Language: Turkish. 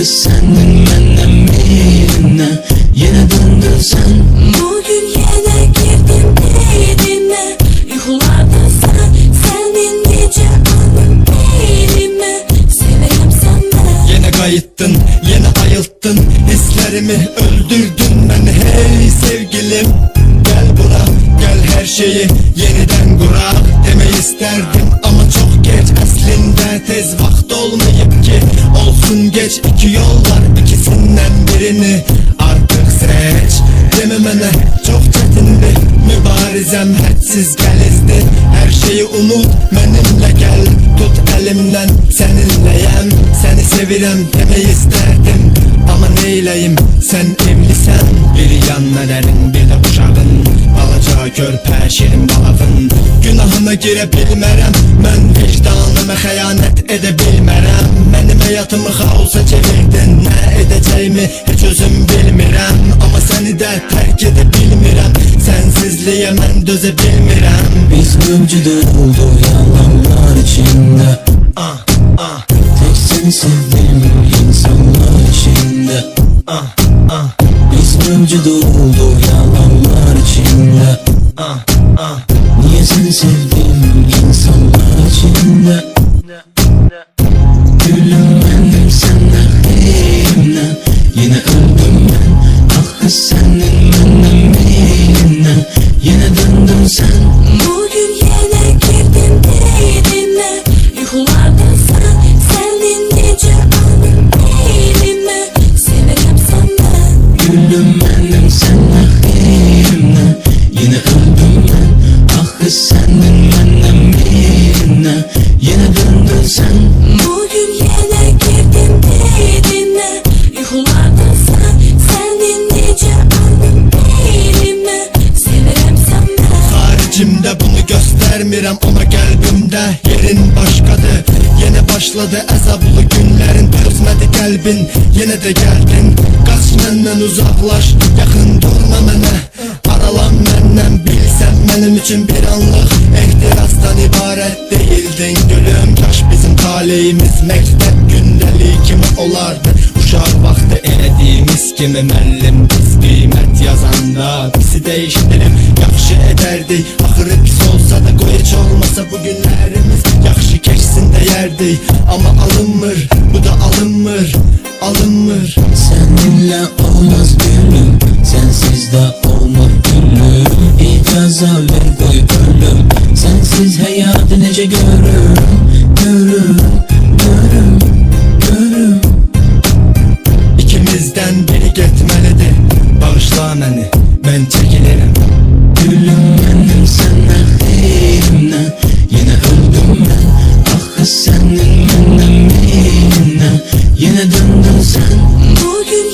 kız sendin benden birine, yine döndün sen. Bugün yine girdim derine, yuhularda sen indikçe alın elime. Severim senden. Yine kayıttın, yine ayılttın, hislerimi öldürdün beni hey sevgilim. Gel buna, gel her şeyi yeniden kurak demeyi isterdim ama çok geç. Aslında tez vakit olmayıp ki olsun geç. İki yol var, ikisinden birini artık seç. Dememene çok çetindi, mübarizem hadsiz gelizdi. Her şeyi unut, benimle gel, tut elimden seninleyem. Seni sevirem demeyi isterdim ama neyleyim, sen evlisen. Bir yandan elin, bir de uşağın, balaca körpə şirin balavın. Günahına girebilmərəm, mən vicdanıma xəyanət edə bilmərəm. Mənim həyatımı xaosa çevirdin, nə edəcəyimi heç özüm bilmirəm. Amma səni də tərk edə bilmirəm, sensizliyə mən dözə bilmirəm. Biz mevcudu oldu yalanlar içinde, tek seni sevdim insanlar içinde. Biz mevcudu oldu yalanlar içinde, niye seni sevdim insanlar içinde. Gülüm bendim senden birine, yine öldüm ben. Ah kız sendin benden birine, yine döndün sen. Bugün yine girdim derine, yuhularda sen indikçe alın elime. Severim senden. Gülüm bendim senden birine, yine öldüm ben. Ah kız sendin benden birine, yine döndün sen. Bugün yine girdim derine, yuhularda sen indikçe alın elime. Severim senden. Haricimdə bunu göstərmirəm ama qəlbimdə yerin başqadır. Yine başladı əzablı günlərin, dözmədi qəlbin, yenə də gəldin. Qaç məndən uzaqlaş, yaxın durma mənə, aralan məndən. Bilsən mənim üçün bir anlıq ehtirasdan ibarət deyildin gülüm. Kaş bizim taleyimiz məktəb gündəlik kimi olardı. Uşaq vaxtı elədiyimiz kimi müəllim biz qiymət yazanda bizi dəyişdirib yaxşı edərdik. Axırı pis olsa da qoy heç olmasa bu günlərimiz yaxşı keçsin deyərdik. Amma alınmır, bu da alınmır, alınmır. Seninle olmaz gülüm, sensiz de olmaz gülüm. İcaza ver koy ölüm, sensiz hayatı nece görürüm. Görürüm, görürüm, görürüm. İkimizdən biri getməlidir, bağışla məni, mən çəkilirim. Gülüm bendim senden birine, yine öldüm ben. Ah kız sendin benden birine, yine döndün sen. Bugün